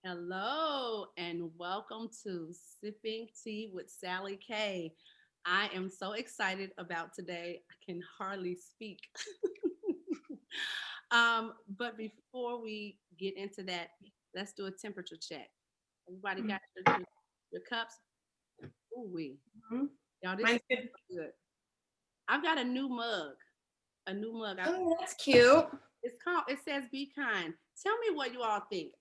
Hello and welcome to Sipping Tea with Sally K. I am so excited about today. I can hardly speak. but before we get into that, let's do a temperature check. Everybody got your cups? Ooh, Mhm. y'all, this is Mine's good. good. I've got a new mug. A new mug. Oh, that's cute. It's called. It says "Be kind." Tell me what you all think.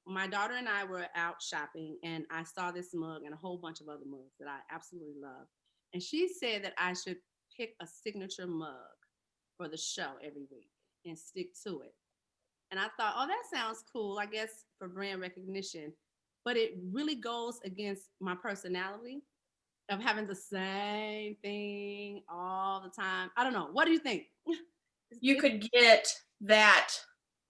My daughter and I were out shopping, and I saw this mug and a whole bunch of other mugs that I absolutely love. And she said that I should pick a signature mug for the show every week and stick to it. And I thought, oh, that sounds cool. I guess for brand recognition, but it really goes against my personality of having the same thing all the time. I don't know. What do you think? You could get that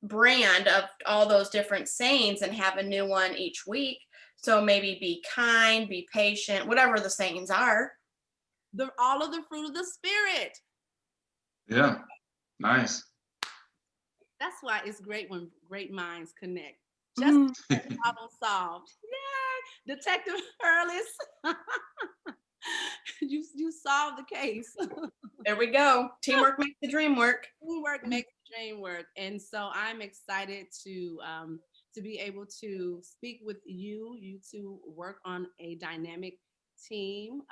brand of all those different sayings and have a new one each week. So maybe be kind, be patient, whatever the sayings are. All of the fruit of the spirit. Yeah, nice. That's why it's great when great minds connect. Just Mhm. problem solved. Yay! Detective Hurless, you solved the case. There we go. Teamwork makes the dream work. Teamwork makes the dream work, and so I'm excited to be able to speak with you. You two work on a dynamic team.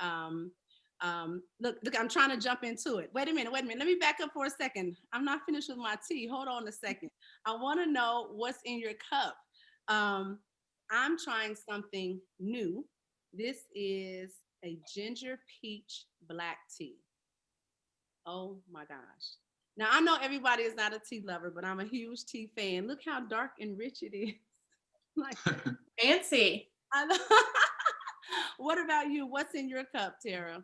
Look, I'm trying to jump into it. Wait a minute, wait a minute. Let me back up for a second. I'm not finished with my tea. Hold on a second. I want to know what's in your cup. Um, I'm trying something new. This is a ginger peach black tea. Oh my gosh. Now I know everybody is not a tea lover, but I'm a huge tea fan. Look how dark and rich it is. Like Fancy. I know. What about you? What's in your cup, Tara?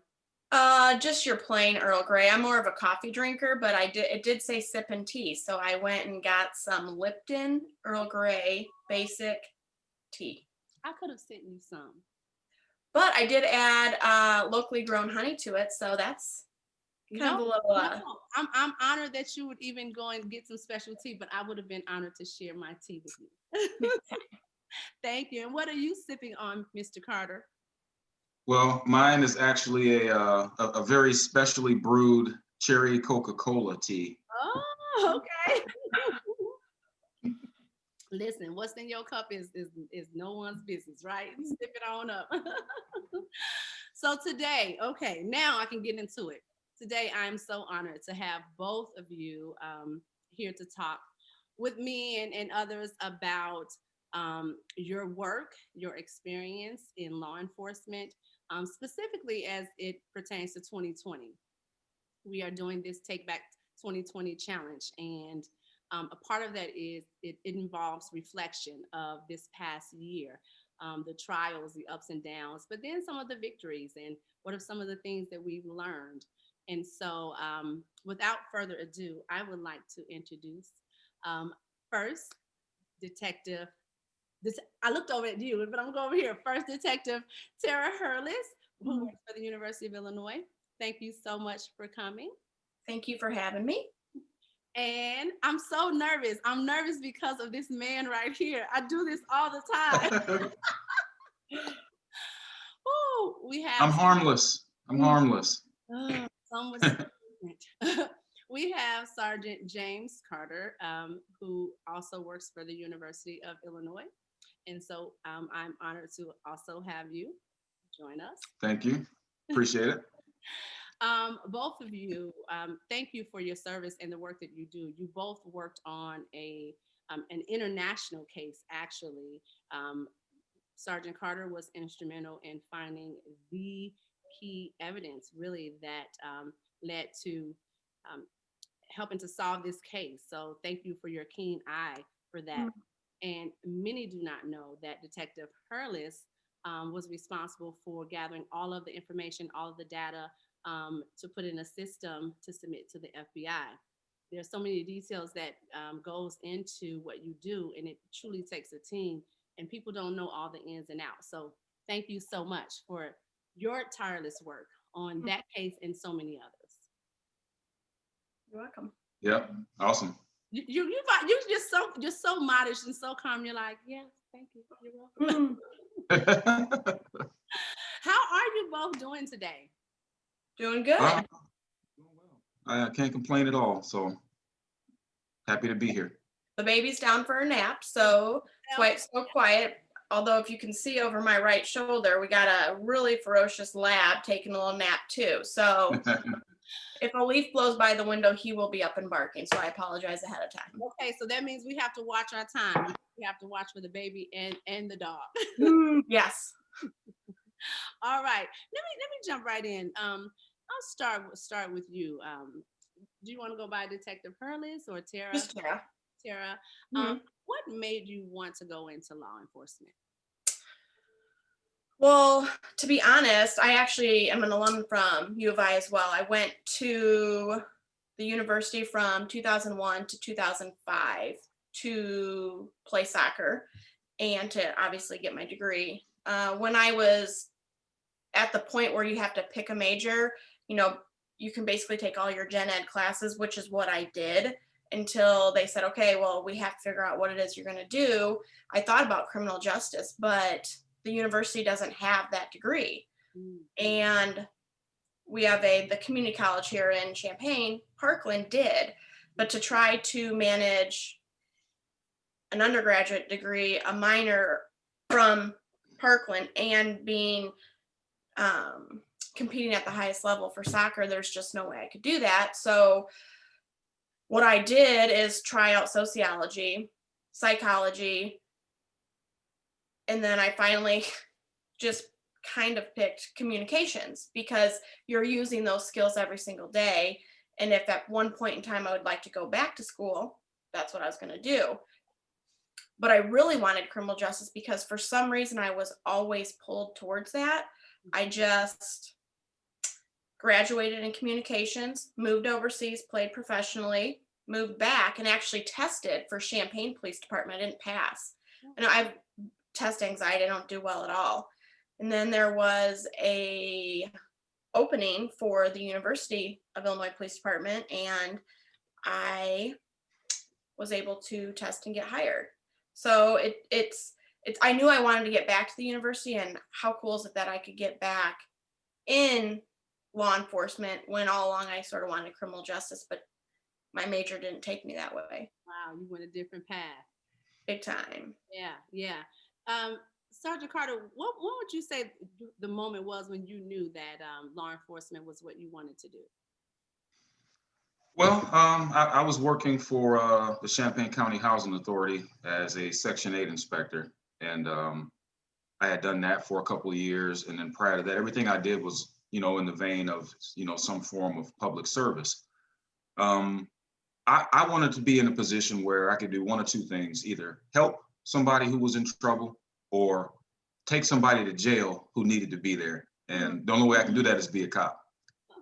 Just your plain Earl Grey. I'm more of a coffee drinker, but it did say Sippin Tea, so I went and got some Lipton Earl Grey basic tea. I could have sent you some. But I did add locally grown honey to it, so that's kind No, of a little no. I'm honored that you would even go and get some special tea, but I would have been honored to share my tea with you. Thank you. And what are you sipping on, Mr. Carter? Well, mine is actually a very specially brewed cherry Coca-Cola tea. Oh, okay. Listen, what's in your cup is no one's business, right? Sip it on up. So today, okay, now I can get into it. Today, I'm so honored to have both of you here to talk with me and others about your work, your experience in law enforcement, specifically as it pertains to 2020. We are doing this Take Back 2020 challenge, and a part of that is it involves reflection of this past year, the trials, the ups and downs, but then some of the victories and what are some of the things that we've learned. And so, without further ado, I would like to introduce um, first Detective. I looked over at you, but I'm going over here. First, Detective Tara Hurless, who Mhm. works for the University of Illinois. Thank you so much for coming. Thank you for having me. And I'm so nervous. I'm nervous because of this man right here. I do this all the time. Woo, we I'm have harmless. I'm harmless. some was different. We have Sergeant James Carter, who also works for the University of Illinois. And so I'm honored to also have you join us. Thank you. Appreciate it. Both of you, thank you for your service and the work that you do. You both worked on an international case, actually. Um, Sergeant Carter was instrumental in finding the key evidence, really, that led to um, helping to solve this case. So, thank you for your keen eye for that. And many do not know that Detective Hurless was responsible for gathering all of the information, all of the data to put in a system to submit to the FBI. There's so many details that goes into what you do, and it truly takes a team. And people don't know all the ins and outs. So thank you so much for your tireless work on that case and so many others. You're welcome. Yep. Awesome. you just so modest and so calm. You're like, yes, thank you. You're welcome. How are you both doing today? Doing good. Doing well. I can't complain at all. So happy to be here. The baby's down for a nap, so that's why it's so quiet. Although if you can see over my right shoulder, we got a really ferocious lab taking a little nap too. So if a leaf blows by the window, he will be up and barking. So I apologize ahead of time. Okay, so that means we have to watch our time. We have to watch for the baby and the dog. Yes. All right. Let me jump right in. I'll start with you. Do you want to go by Detective Hurless or Tara? Just Tara. Tara. What made you want to go into law enforcement? Well, to be honest, I actually am an alum from U of I as well. I went to the university from 2001 to 2005 to play soccer and to obviously get my degree. When I was at the point where you have to pick a major, you can basically take all your gen ed classes, which is what I did until they said, okay, well, we have to figure out what it is you're going to do. I thought about criminal justice, but the university doesn't have that degree. And we have the community college here in Champaign, Parkland did, but to try to manage an undergraduate degree, a minor from Parkland, and being competing at the highest level for soccer, there's just no way I could do that. So what I did is try out sociology, psychology, and then I finally just kind of picked communications because you're using those skills every single day. And if at one point in time I would like to go back to school, that's what I was going to do. But I really wanted criminal justice because for some reason I was always pulled towards that. I just graduated in communications, moved overseas, played professionally, moved back, and actually tested for Champaign Police Department. I didn't pass. And I have test anxiety. I don't do well at all. And then there was a opening for the University of Illinois Police Department, and I was able to test and get hired. So it's I knew I wanted to get back to the university, and how cool is it that I could get back in law enforcement when all along I sort of wanted criminal justice, but my major didn't take me that way. Wow, you went a different path. Big time. Yeah. Sergeant Carter, what would you say the moment was when you knew that law enforcement was what you wanted to do? Well, I was working for the Champaign County Housing Authority as a Section 8 inspector. And I had done that for a couple of years. And then prior to that, everything I did was, in the vein of, some form of public service. I wanted to be in a position where I could do one or two things, either help somebody who was in trouble or take somebody to jail who needed to be there. And the only way I can do that is be a cop.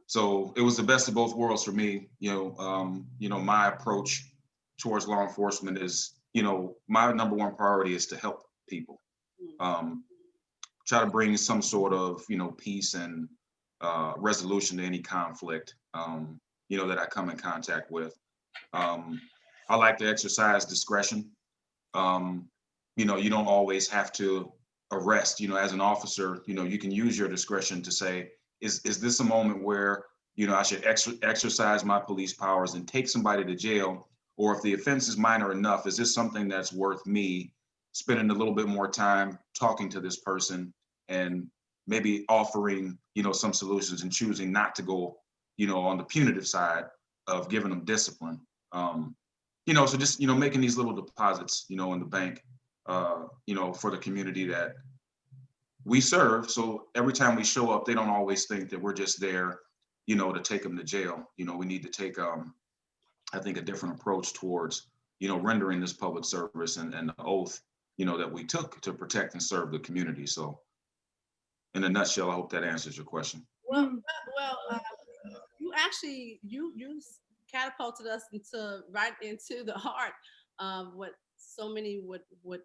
So it was the best of both worlds for me. My approach towards law enforcement is, my number one priority is to help people. Try to bring some sort of, peace and resolution to any conflict, that I come in contact with. I like to exercise discretion. You don't always have to arrest, as an officer, you can use your discretion to say, is this a moment where, I should exercise my police powers and take somebody to jail? Or if the offense is minor enough, is this something that's worth me spending a little bit more time talking to this person and maybe offering, some solutions and choosing not to go, on the punitive side of giving them discipline. So just, making these little deposits, in the bank, for the community that we serve. So every time we show up, they don't always think that we're just there, to take them to jail. We need to take, I think, a different approach towards, rendering this public service and the oath, that we took to protect and serve the community. So in a nutshell, I hope that answers your question. Well, you actually, you catapulted us right into the heart of what so many would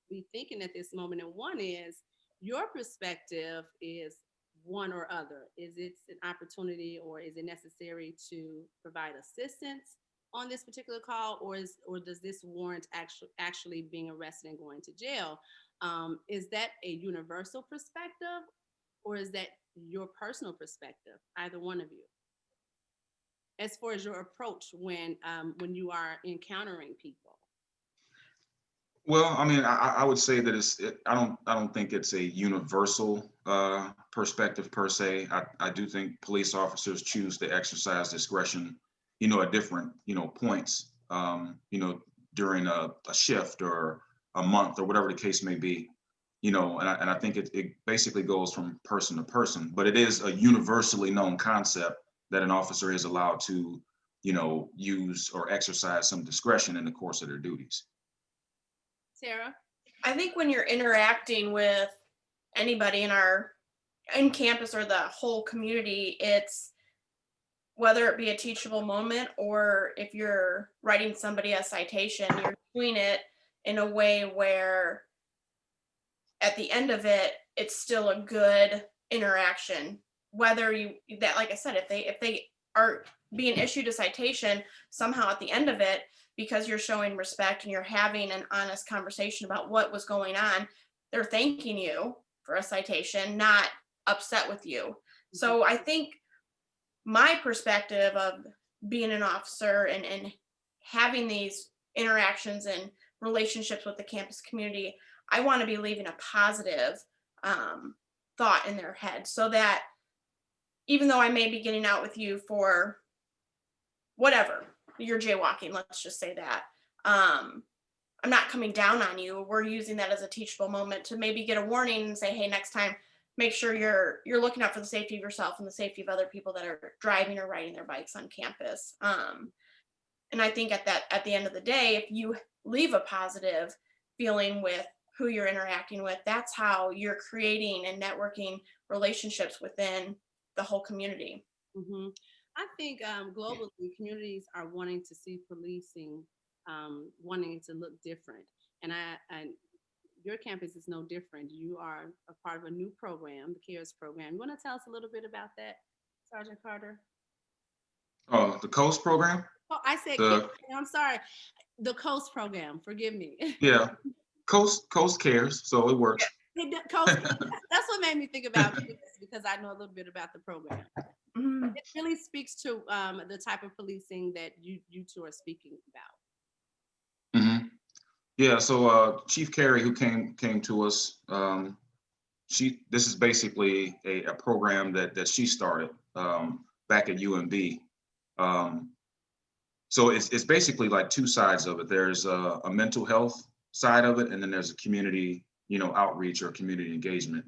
be thinking at this moment. And one is, your perspective is one or other. Is it an opportunity or is it necessary to provide assistance on this particular call, or does this warrant actually being arrested and going to jail? Is that a universal perspective, or is that your personal perspective? Either one of you, as far as your approach when you are encountering people. Well, I mean, I would say that I don't think it's a universal perspective per se. I do think police officers choose to exercise discretion, at different, points, during a shift or a month or whatever the case may be, and I think it basically goes from person to person, but it is a universally known concept that an officer is allowed to, use or exercise some discretion in the course of their duties. Sarah? I think when you're interacting with anybody in campus or the whole community, it's whether it be a teachable moment or if you're writing somebody a citation, you're doing it in a way where at the end of it, it's still a good interaction. Whether like I said, if they are being issued a citation somehow at the end of it, because you're showing respect and you're having an honest conversation about what was going on, they're thanking you for a citation, not upset with you. So I think my perspective of being an officer and having these interactions and relationships with the campus community, I want to be leaving a positive thought in their head, so that even though I may be getting out with you for whatever, you're jaywalking, let's just say that, I'm not coming down on you. We're using that as a teachable moment to maybe get a warning and say, hey, next time, make sure you're looking out for the safety of yourself and the safety of other people that are driving or riding their bikes on campus. And I think at the end of the day, if you leave a positive feeling with who you're interacting with, that's how you're creating and networking relationships within the whole community. Mm-hmm. I think globally, communities are wanting to see policing, wanting to look different, and your campus is no different. You are a part of a new program, the CARES program. You want to tell us a little bit about that, Sergeant Carter? Oh, the COAST program? Oh, I said, I'm sorry, the COAST program. Forgive me. Yeah, Coast cares, so it works. COAST, that's what made me think about this, because I know a little bit about the program. It really speaks to the type of policing that you two are speaking about. Mm-hmm. Yeah, so Chief Carey, who came to us, this is basically a program that she started back at UMB. So it's basically like two sides of it. There's a mental health side of it, and then there's a community, outreach or community engagement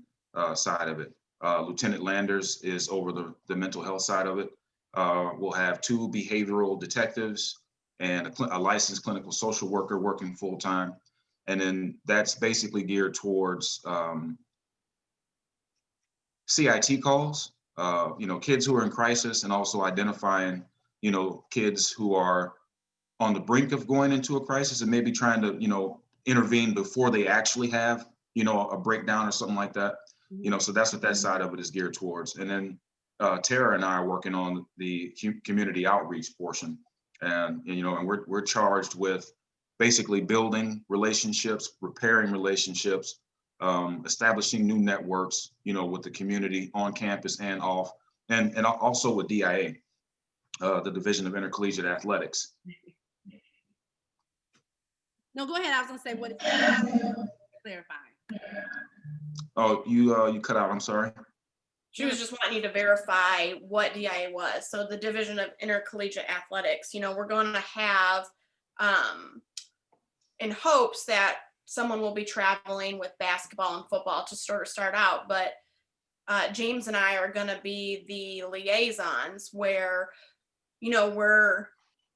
side of it. Lieutenant Landers is over the mental health side of it. We'll have 2 behavioral detectives and a licensed clinical social worker working full time. And then that's basically geared towards CIT calls, kids who are in crisis, and also identifying, kids who are on the brink of going into a crisis and maybe trying to, intervene before they actually have, a breakdown or something like that. So that's what that side of it is geared towards. And then Tara and I are working on the community outreach portion, and we're charged with basically building relationships, repairing relationships, establishing new networks, with the community on campus and off, and also with DIA, the Division of Intercollegiate Athletics. No, go ahead. I was gonna say, what is clarifying? Oh, you cut out. I'm sorry. She was just wanting you to verify what DIA was. So the Division of Intercollegiate Athletics, we're going to have, in hopes that someone will be traveling with basketball and football to start out. But James and I are going to be the liaisons where, we're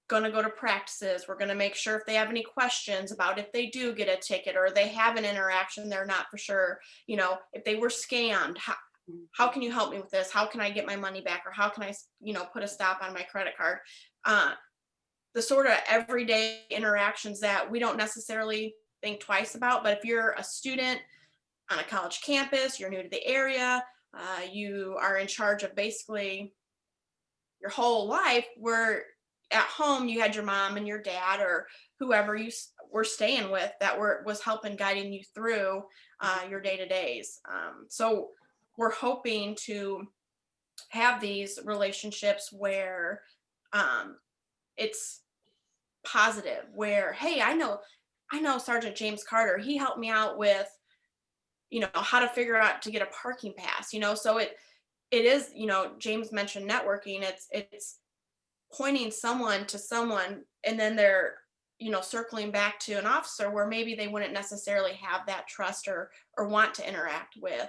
going to go to practices. We're going to make sure if they have any questions about if they do get a ticket or they have an interaction, they're not for sure, if they were scammed, how can you help me with this? How can I get my money back? Or how can I, put a stop on my credit card? The sort of everyday interactions that we don't necessarily think twice about. But if you're a student on a college campus, you're new to the area, you are in charge of basically your whole life, where at home you had your mom and your dad or whoever you were staying with that was helping guiding you through your day-to-days. So we're hoping to have these relationships where it's positive, where, hey, I know Sergeant James Carter, he helped me out with, how to figure out to get a parking pass, so it is, James mentioned networking. It's pointing someone to someone, and then they're, circling back to an officer where maybe they wouldn't necessarily have that trust or want to interact with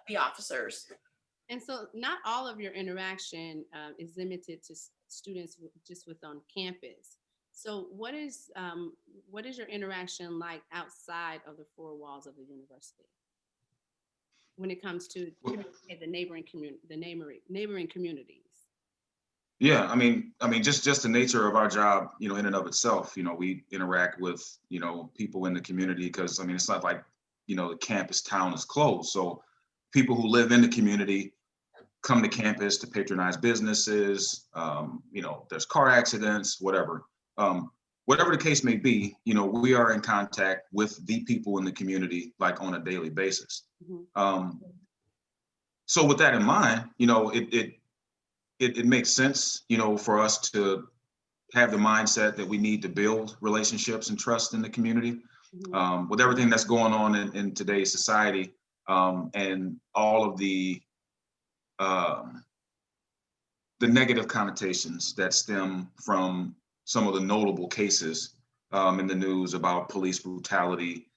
the officers. And so not all of your interaction is limited to students just with on campus. So what is your interaction like outside of the four walls of the university when it comes to the neighboring community, the neighboring communities? Yeah, I mean, just the nature of our job, in and of itself, we interact with, people in the community because, I mean, it's not like, the campus town is closed. So people who live in the community come to campus to patronize businesses. There's car accidents, whatever. Whatever the case may be, we are in contact with the people in the community like on a daily basis. So with that in mind, it makes sense, for us to have the mindset that we need to build relationships and trust in the community. With everything that's going on in today's society, and all of the negative connotations that stem from some of the notable cases in the news about police brutality,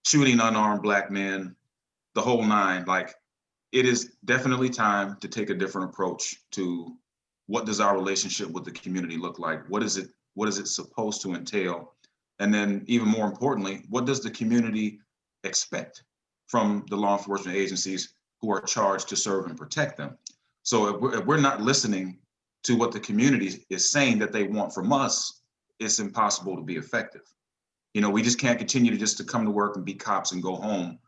shooting unarmed Black men, the whole nine. Like, it is definitely time to take a different approach to what does our relationship with the community look like? What is it supposed to entail? And then even more importantly, what does the community expect from the law enforcement agencies who are charged to serve and protect them? So if we're not listening to what the community is saying that they want from us, it's impossible to be effective. We just can't continue to come to work and be cops and go home.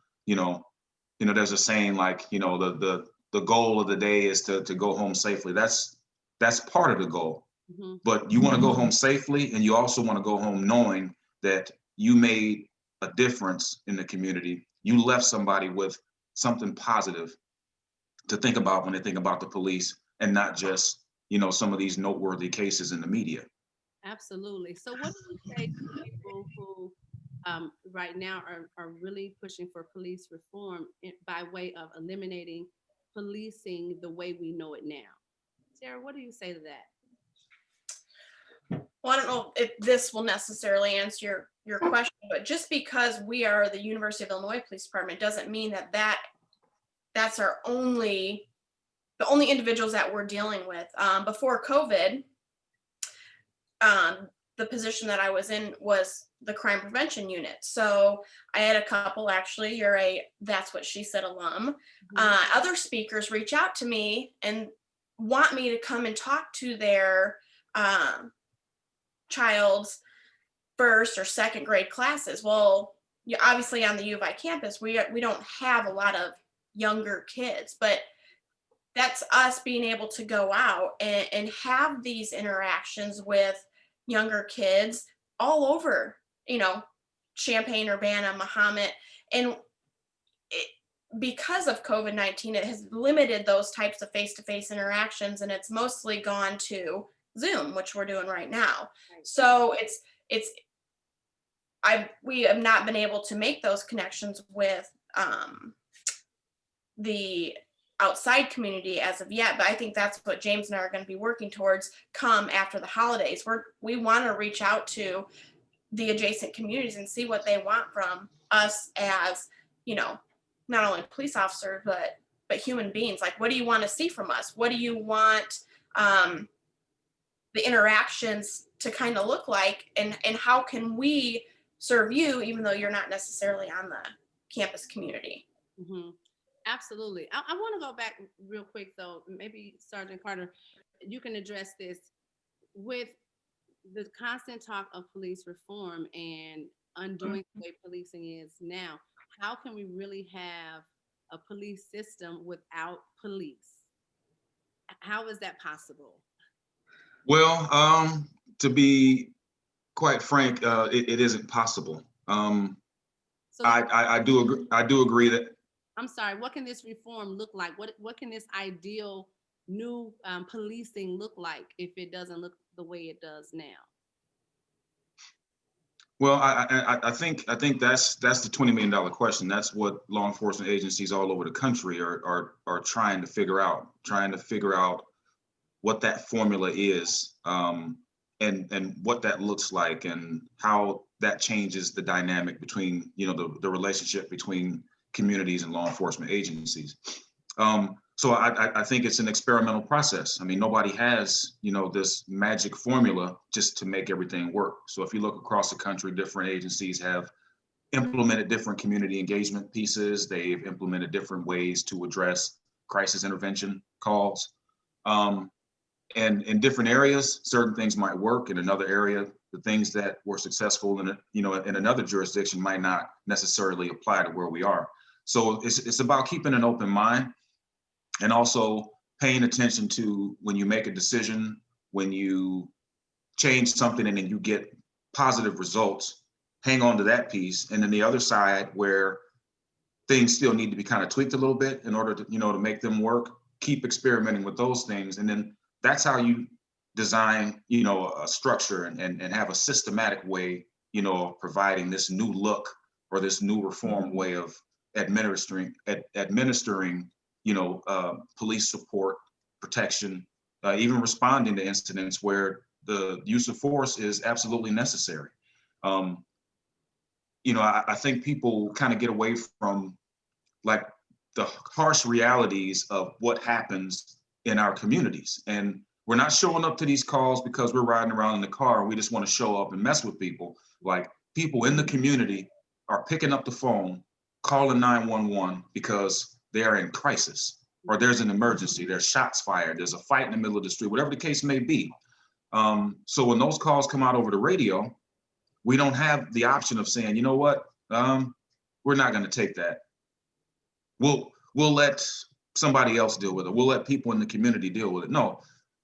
There's a saying like, the goal of the day is to go home safely. That's part of the goal. But you want to go home safely, and you also want to go home knowing that you made a difference in the community. You left somebody with something positive to think about when they think about the police, and not just, some of these noteworthy cases in the media. Absolutely. So what do you say to people who right now are really pushing for police reform by way of eliminating policing the way we know it now? Sarah, what do you say to that? Well, I don't know if this will necessarily answer your question, but just because we are the University of Illinois Police Department doesn't mean that's the only individuals that we're dealing with. Before COVID, the position that I was in was the crime prevention unit. So I had a couple, actually, you're a That's What She Said alum. Other speakers reach out to me and want me to come and talk to their child's first or second grade classes. Well, obviously on the U of I campus, we don't have a lot of younger kids, but that's us being able to go out and have these interactions with younger kids all over, Champaign, Urbana, Mahomet. And because of COVID-19, it has limited those types of face-to-face interactions, and it's mostly gone to Zoom, which we're doing right now. Right. So we have not been able to make those connections with the outside community as of yet, but I think that's what James and I are going to be working towards come after the holidays. We want to reach out to the adjacent communities and see what they want from us as, not only police officers, but human beings. Like, what do you want to see from us? What do you want the interactions to kind of look like, and how can we serve you even though you're not necessarily on the campus community? Absolutely. I want to go back real quick, though. Maybe Sergeant Carter, you can address this with the constant talk of police reform and undoing the way policing is now. How can we really have a police system without police? How is that possible? Well, to be quite frank, it isn't possible. So then, I do agree. I do agree that. I'm sorry, what can this reform look like? What can this ideal new policing look like if it doesn't look the way it does now? Well, I think that's the $20 million question. That's what law enforcement agencies all over the country are trying to figure out, what that formula is, and what that looks like, and how that changes the dynamic between, the relationship between communities and law enforcement agencies. So I think it's an experimental process. I mean, nobody has, this magic formula just to make everything work. So if you look across the country, different agencies have implemented different community engagement pieces. They've implemented different ways to address crisis intervention calls. And in different areas, certain things might work. In another area, the things that were successful in another jurisdiction might not necessarily apply to where we are. So it's about keeping an open mind, and also paying attention to when you make a decision, when you change something and then you get positive results, hang on to that piece. And then the other side, where things still need to be kind of tweaked a little bit in order to, to make them work, keep experimenting with those things. And then that's how you design, a structure, and have a systematic way, of providing this new look, or this new reform way of administering, police support, protection, even responding to incidents where the use of force is absolutely necessary. I think people kind of get away from, like, the harsh realities of what happens in our communities. And we're not showing up to these calls because we're riding around in the car and we just want to show up and mess with people. Like, people in the community are picking up the phone, calling 911 because they are in crisis, or there's an emergency, there's shots fired, there's a fight in the middle of the street, whatever the case may be. So when those calls come out over the radio, we don't have the option of saying, you know what, we're not going to take that. We'll let somebody else deal with it. We'll let people in the community deal with it. No,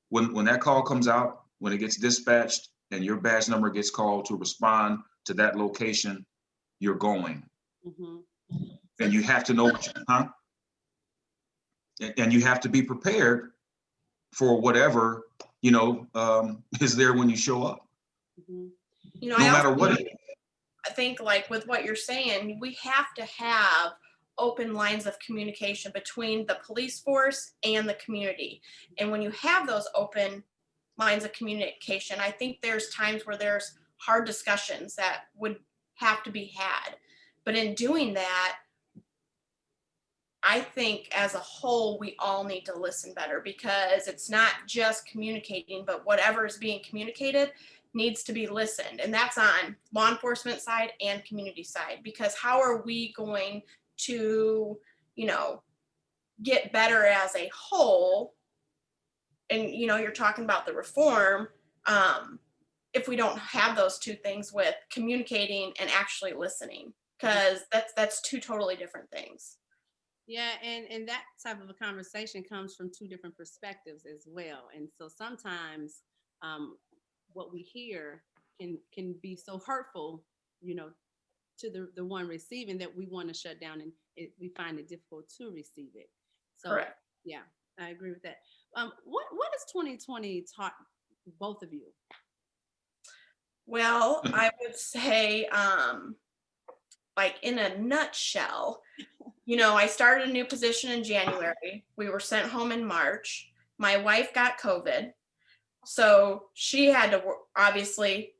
when that call comes out, when it gets dispatched and your badge number gets called to respond to that location, you're going. Mm-hmm. And you have to know, and you have to be prepared for whatever, is there when you show up. Mm-hmm. No matter what. I think, like, with what you're saying, we have to have open lines of communication between the police force and the community. And when you have those open lines of communication, I think there's times where there's hard discussions that would have to be had. But in doing that, I think as a whole, we all need to listen better, because it's not just communicating, but whatever is being communicated needs to be listened. And that's on law enforcement side and community side, because how are we going to, get better as a whole? And, you're talking about the reform, if we don't have those two things with communicating and actually listening, because that's two totally different things. Yeah, and that type of a conversation comes from two different perspectives as well. And so sometimes what we hear can be so hurtful, to the one receiving, that we want to shut down, and we find it difficult to receive it. So Correct. Yeah, I agree with that. What has 2020 taught both of you? Well, I would say, like, in a nutshell, I started a new position in January. We were sent home in March. My wife got COVID, so she had to obviously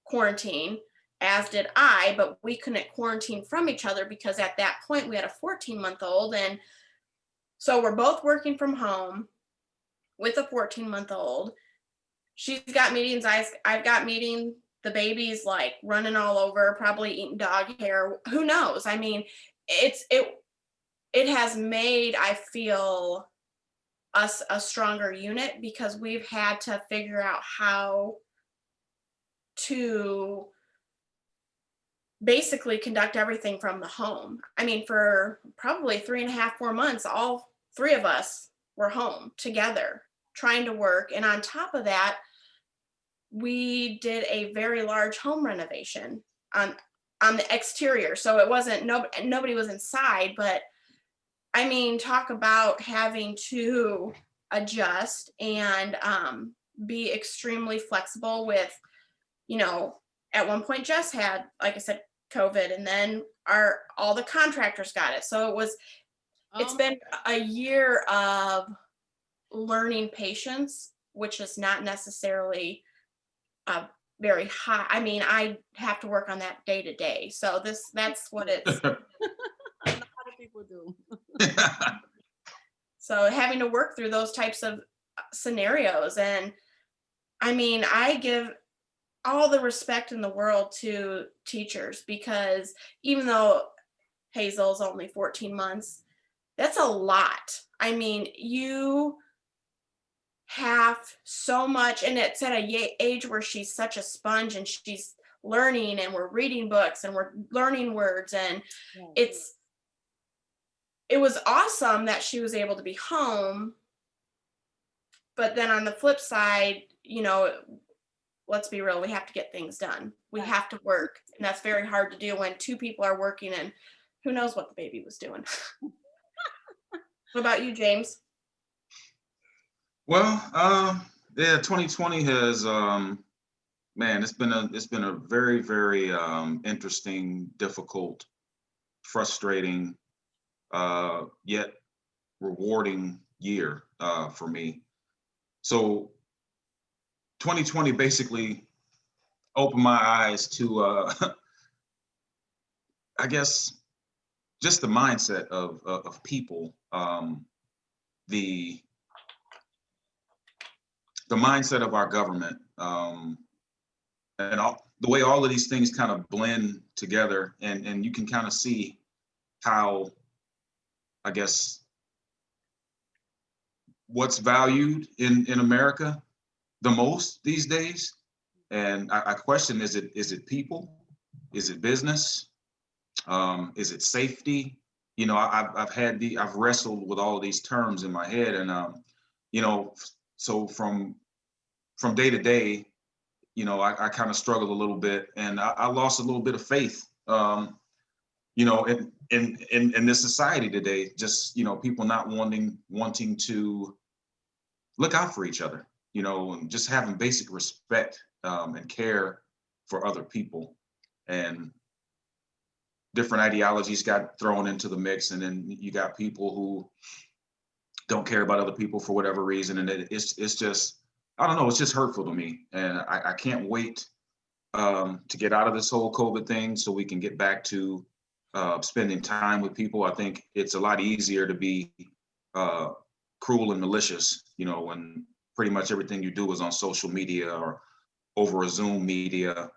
quarantine, as did I, but we couldn't quarantine from each other because at that point we had a 14-month-old. And so we're both working from home with a 14-month-old. She's got meetings, I've got meetings. The baby's like running all over, probably eating dog hair. Who knows? I mean, it has made, I feel, us a stronger unit, because we've had to figure out how to basically conduct everything from the home. I mean, for probably 3.5, 4 months, all three of us were home together. trying to work. And on top of that, we did a very large home renovation on the exterior. So it wasn't, nobody was inside, but I mean, talk about having to adjust and be extremely flexible with, you know, at one point Jess had, like I said, COVID, and then all the contractors got it. So it's Oh, been a year of learning patience, which is not necessarily very high. I mean, I have to work on that day to day. So that's what it's. a lot of people do. So having to work through those types of scenarios. And I mean, I give all the respect in the world to teachers, because even though Hazel's only 14 months, that's a lot. I mean, you have so much, and it's at a age where she's such a sponge and she's learning, and we're reading books and we're learning words, and Yeah. it was awesome that she was able to be home. But then on the flip side, you know, let's be real, we have to get things done. We Right. have to work. And that's very hard to do when two people are working, and who knows what the baby was doing. What about you, James? Well, yeah, 2020 has, man, it's been a very, very interesting, difficult, frustrating, yet rewarding year for me. So 2020 basically opened my eyes to, I guess, just the mindset of people, the the mindset of our government, and the way all of these things kind of blend together, and you can kind of see how, I guess, what's valued in America the most these days. And I question, is it people? Is it business? Is it safety? You know, I've wrestled with all of these terms in my head, and you know, so from day to day, you know, I kind of struggled a little bit, and I lost a little bit of faith, you know, in this society today. Just, you know, people not wanting to look out for each other, you know, and just having basic respect and care for other people. And different ideologies got thrown into the mix, and then you got people who don't care about other people for whatever reason, and it's just, I don't know, it's just hurtful to me, and I can't wait to get out of this whole COVID thing so we can get back to spending time with people. I think it's a lot easier to be uh, cruel and malicious, you know, when pretty much everything you do is on social media or over a Zoom media,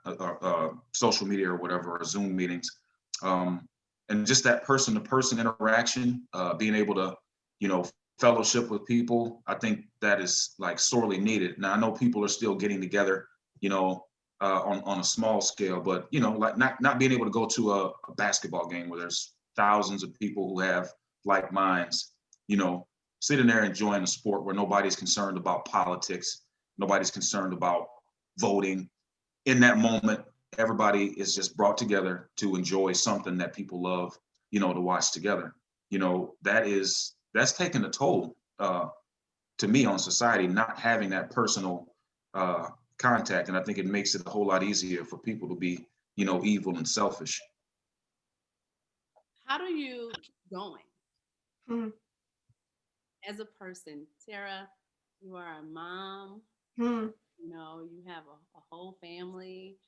social media or whatever, or Zoom meetings. Um, and just that person to person interaction, being able to, you know, fellowship with people, I think that is like sorely needed. Now, I know people are still getting together, you know, on a small scale, but, you know, like not being able to go to a basketball game where there's thousands of people who have like minds, you know, sitting there enjoying a sport where nobody's concerned about politics, nobody's concerned about voting. In that moment, everybody is just brought together to enjoy something that people love, you know, to watch together. You know, that's taken a toll to me on society, not having that personal contact. And I think it makes it a whole lot easier for people to be, you know, evil and selfish. How do you keep going Hmm. as a person? Tara, you are a mom, Hmm. you know, you have a whole family,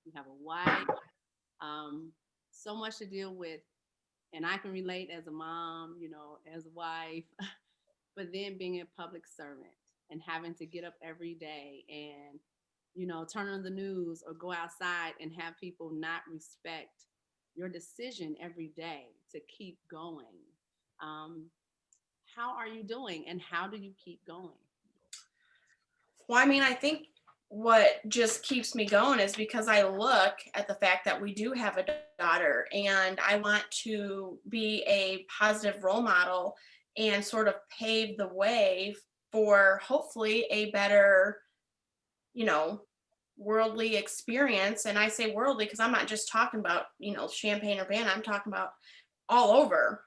you have a wife, um, so much to deal with. And I can relate as a mom, you know, as a wife, but then being a public servant and having to get up every day and, you know, turn on the news or go outside and have people not respect your decision every day to keep going. Um, how are you doing and how do you keep going? Well, I mean, I think what just keeps me going is because I look at the fact that we do have a daughter, and I want to be a positive role model and sort of pave the way for hopefully a better, you know, worldly experience. And I say worldly because I'm not just talking about, you know, Champaign, Urbana. I'm talking about all over.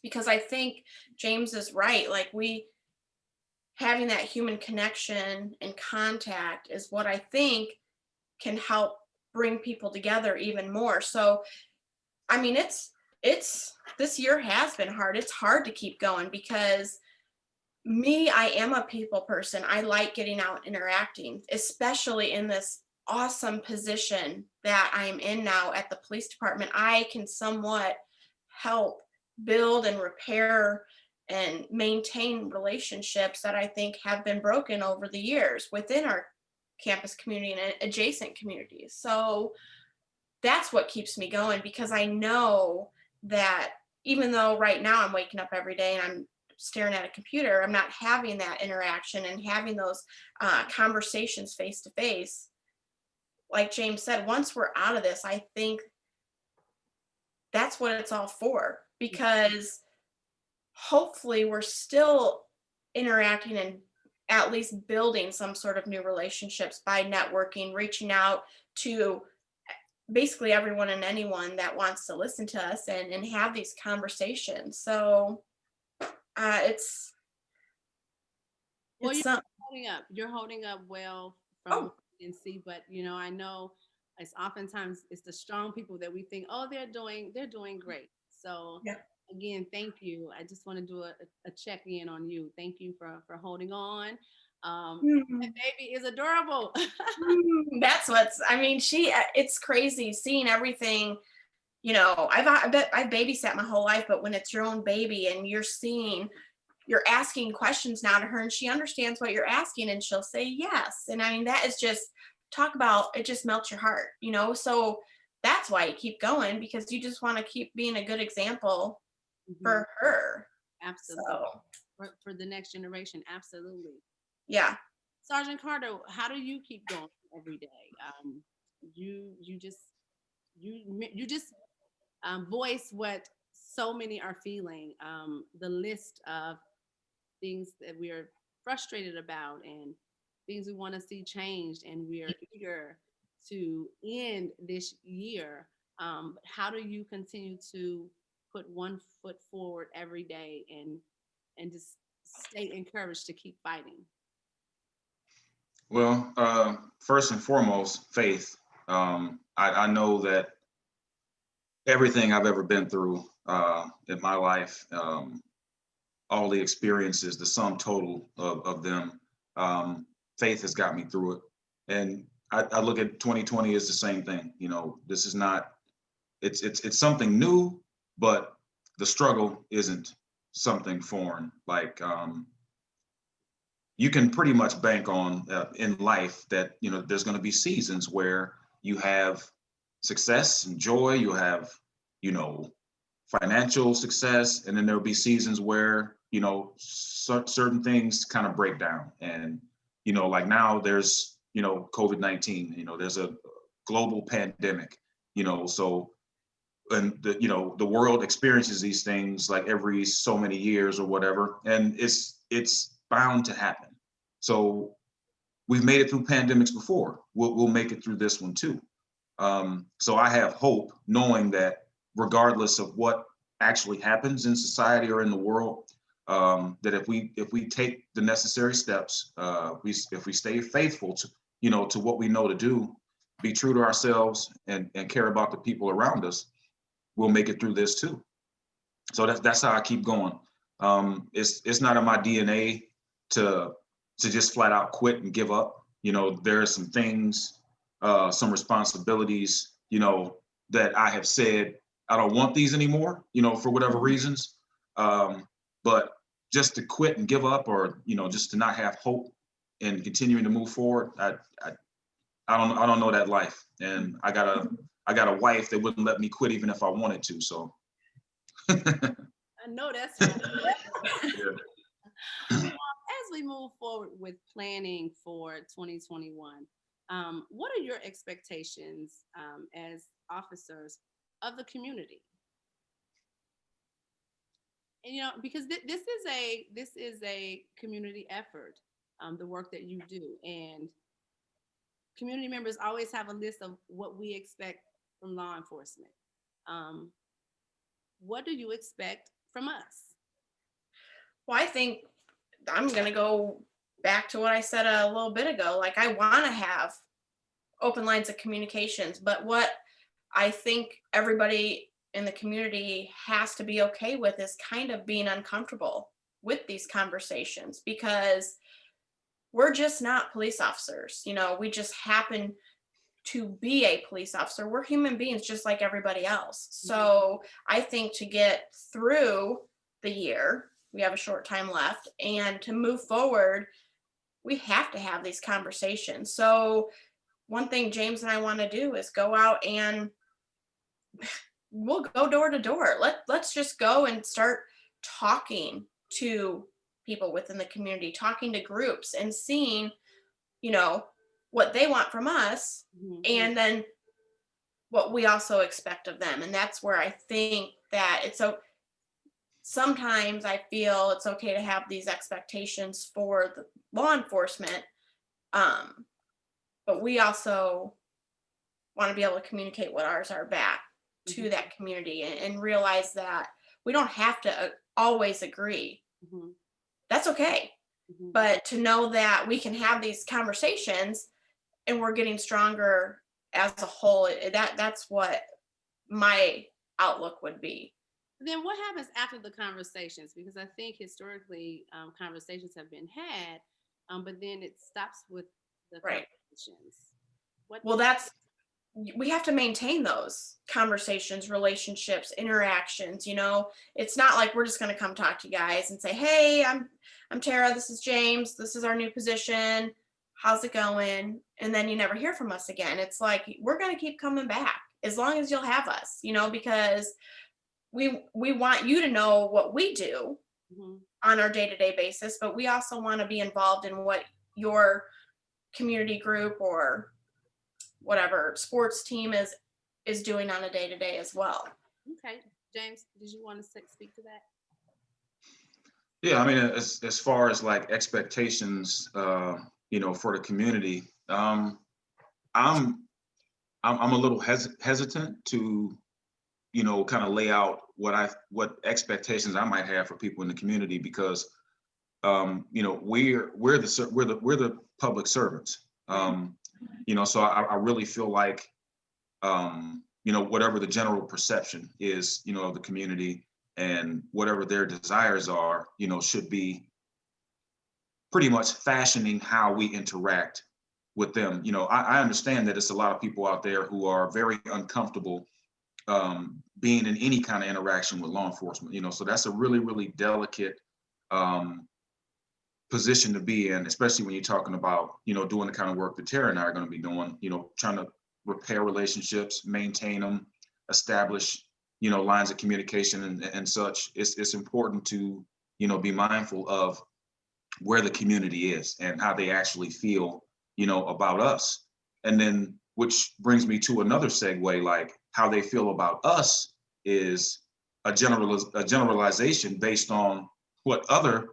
Because I think James is right. Like, we having that human connection and contact is what I think can help bring people together even more. So, I mean, it's this year has been hard. It's hard to keep going because me, I am a people person. I like getting out and interacting, especially in this awesome position that I'm in now at the police department. I can somewhat help build and repair and maintain relationships that I think have been broken over the years within our campus community and adjacent communities. So that's what keeps me going, because I know that even though right now I'm waking up every day and I'm staring at a computer, I'm not having that interaction and having those conversations face to face. Like James said, once we're out of this, I think that's what it's all for, because hopefully we're still interacting and at least building some sort of new relationships by networking, reaching out to basically everyone and anyone that wants to listen to us and have these conversations. So it's Well, it's you're some holding up. You're holding up well from oh what we can see, but I know it's oftentimes it's the strong people that we think, oh, they're doing great. So yeah. again, thank you. I just want to do a check in on you. Thank you for holding on. That Mhm. baby is adorable. That's what's, I mean, it's crazy seeing everything. You know, I've babysat my whole life, but when it's your own baby and you're asking questions now to her and she understands what you're asking and she'll say yes. And I mean, that is just, talk about, it just melts your heart, you know? So that's why you keep going, because you just want to keep being a good example Mhm. for her. Absolutely. So For the next generation, absolutely. yeah. Sergeant Carter, how do you keep going every day? You just you just voice what so many are feeling. The list of things that we are frustrated about and things we want to see changed, and we are eager to end this year. How do you continue to put one foot forward every day and just stay encouraged to keep fighting? Well, first and foremost, faith. I know that everything I've ever been through in my life, all the experiences, the sum total of them, faith has got me through it. And I look at 2020 as the same thing. You know, this is not, it's something new, but the struggle isn't something foreign. Like, you can pretty much bank on in life that, you know, there's going to be seasons where you have success and joy, you have, you know, financial success, and then there'll be seasons where, you know, certain things kind of break down. And, you know, like now there's, you know, COVID-19, you know, there's a global pandemic, you know, so, and the, you know, the world experiences these things like every so many years or whatever, and it's bound to happen. So we've made it through pandemics before. We'll make it through this one too. So I have hope, knowing that regardless of what actually happens in society or in the world, that if we take the necessary steps, if we stay faithful to, you know, to what we know to do, be true to ourselves and care about the people around us, we'll make it through this too. So that's how I keep going. It's not in my DNA to just flat out quit and give up. You know, there are some things, some responsibilities, you know, that I have said I don't want these anymore. You know, for whatever reasons. But just to quit and give up, or, you know, just to not have hope and continuing to move forward, I don't know that life. And I got a wife that wouldn't let me quit even if I wanted to. So. I know that's right. Yeah. As we move forward with planning for 2021, what are your expectations as officers of the community? And because this is a community effort, the work that you do, and community members always have a list of what we expect from law enforcement. Um, what do you expect from us? Well, I think I'm going to go back to what I said a little bit ago. Like, I want to have open lines of communications, but what I think everybody in the community has to be okay with is kind of being uncomfortable with these conversations, because we're just not police officers. We just happen to be a police officer. We're human beings just like everybody else. So I think to get through the year, we have a short time left, and to move forward, we have to have these conversations. So one thing James and I want to do is go out and we'll go door to door. Let's just go and start talking to people within the community, talking to groups and seeing, you know, what they want from us, Mhm. and then what we also expect of them. And that's where I think that it's so sometimes I feel it's okay to have these expectations for the law enforcement. Um, but we also want to be able to communicate what ours are back to that community, and realize that we don't have to always agree. Mhm. That's okay. Mhm. But to know that we can have these conversations and we're getting stronger as a whole, that's what my outlook would be. Then what happens after the conversations? Because I think historically, conversations have been had, but then it stops with the Right. conversations. What? Well, we have to maintain those conversations, relationships, interactions. It's not like we're just going to come talk to you guys and say, hey, I'm Tara, this is James, this is our new position, how's it going, and then you never hear from us again. It's like, we're going to keep coming back as long as you'll have us, because we want you to know what we do Mhm. on our day-to-day basis, but we also want to be involved in what your community group or whatever sports team is doing on a day-to-day as well. Okay, James, did you want to speak to that? Yeah, I mean, as far as like expectations, for the community, I'm I'm a little hesitant to, kind of lay out what expectations I might have for people in the community, because we're the public servants. So I really feel like, whatever the general perception is, of the community, and whatever their desires are, should be pretty much fashioning how we interact with them. I understand that it's a lot of people out there who are very uncomfortable being in any kind of interaction with law enforcement. So that's a really, really delicate um, position to be in, especially when you're talking about, doing the kind of work that Tara and I are going to be doing, trying to repair relationships, maintain them, establish, lines of communication and such. It's important to, be mindful of where the community is and how they actually feel, about us. And then, which brings me to another segue, like how they feel about us is a generalization based on what other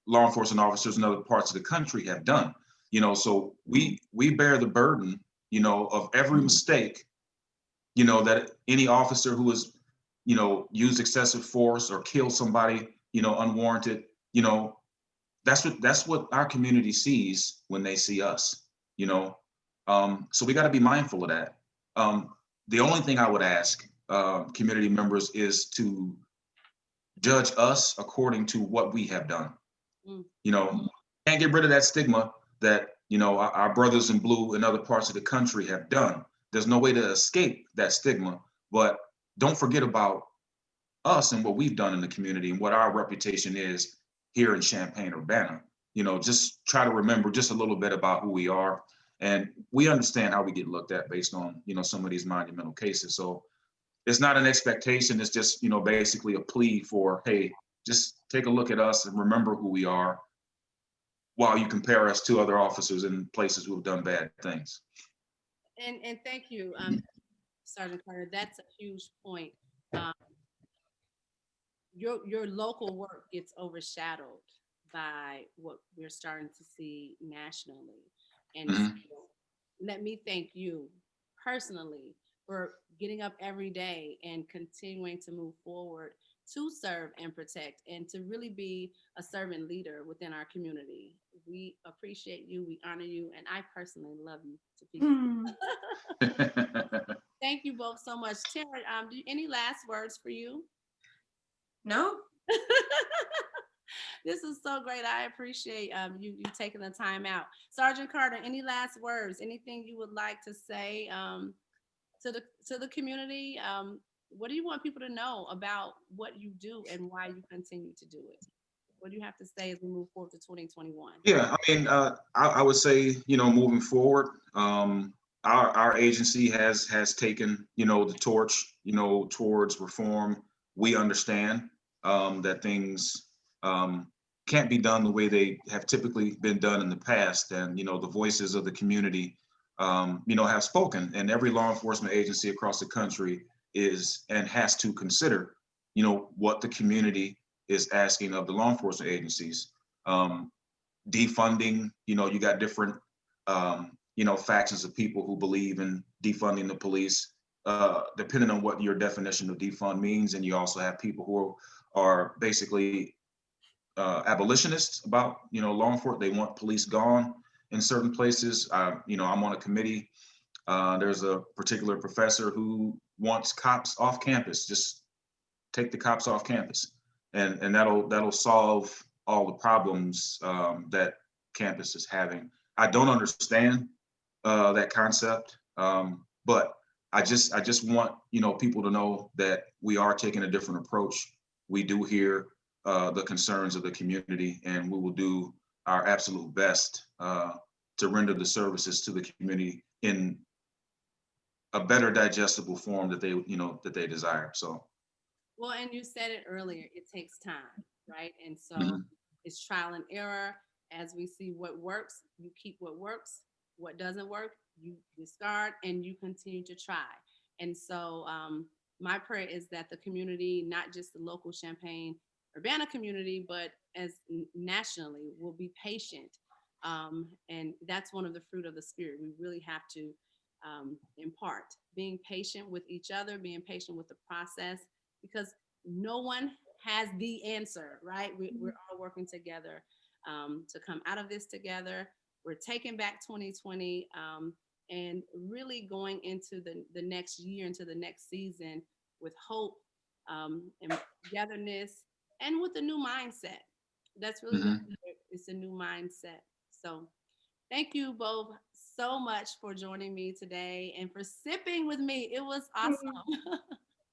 law enforcement officers in other parts of the country have done. So we bear the burden, of every mistake, that any officer who has, used excessive force or killed somebody, unwarranted, that's what our community sees when they see us, you know. So we got to be mindful of that. The only thing I would ask community members is to judge us according to what we have done. Mm. Can't get rid of that stigma that our brothers in blue in other parts of the country have done. There's no way to escape that stigma, but don't forget about us and what we've done in the community and what our reputation is here in Champaign-Urbana. Just try to remember just a little bit about who we are. And we understand how we get looked at based on, some of these monumental cases. So it's not an expectation. It's just, basically a plea for, hey, just take a look at us and remember who we are while you compare us to other officers in places who have done bad things. And thank you, Sergeant Carter. That's a huge point. Um, your local work gets overshadowed by what we're starting to see nationally. And so Mhm. let me thank you personally for getting up every day and continuing to move forward to serve and protect and to really be a servant leader within our community. We appreciate you, we honor you, and I personally love you to pieces. Hmm. Thank you both so much. Tara, any last words for you? No. This is so great. I appreciate you taking the time out. Sergeant Carter, any last words? Anything you would like to say to the community? What do you want people to know about what you do and why you continue to do it? What do you have to say as we move forward to 2021? Yeah, I mean, I would say, moving forward, our agency has taken, the torch, towards reform. We understand that things can't be done the way they have typically been done in the past, and the voices of the community, have spoken, and every law enforcement agency across the country is and has to consider, what the community is asking of the law enforcement agencies. Um, Defunding, you got different, factions of people who believe in defunding the police, depending on what your definition of defund means. And you also have people who are basically abolitionists about, law enforcement. They want police gone in certain places. I'm on a committee. There's a particular professor who wants cops off campus. Just take the cops off campus, and that'll solve all the problems that campus is having. I don't understand that concept, but I just want people to know that we are taking a different approach. We do hear the concerns of the community, and we will do our absolute best to render the services to the community in a better digestible form that they desire. So. Well, and you said it earlier, it takes time, right? And so Mhm. it's trial and error. As we see what works, you keep what works. What doesn't work, you discard and you continue to try. And so, my prayer is that the community, not just the local Champaign Urbana community, but as nationally, will be patient. And that's one of the fruit of the spirit. We really have to impart being patient with each other, being patient with the process, because no one has the answer, right? We're all working together to come out of this together. We're taking back 2020 and really going into the next year, into the next season with hope and togetherness and with a new mindset. That's really what Mhm. it's a new mindset. So thank you both so much for joining me today and for sipping with me. It was awesome.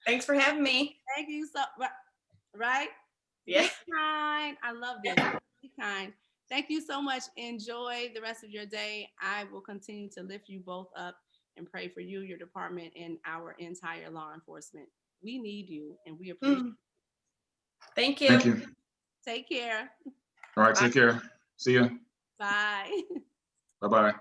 Thanks for having me. Thank you so right. Yeah. Be kind. I love this. Be kind. Thank you so much. Enjoy the rest of your day. I will continue to lift you both up and pray for you, your department, and our entire law enforcement. We need you and we appreciate Mm. Thank Thank you. you. Take care. All right, Bye. take care. See ya. Bye. Bye bye.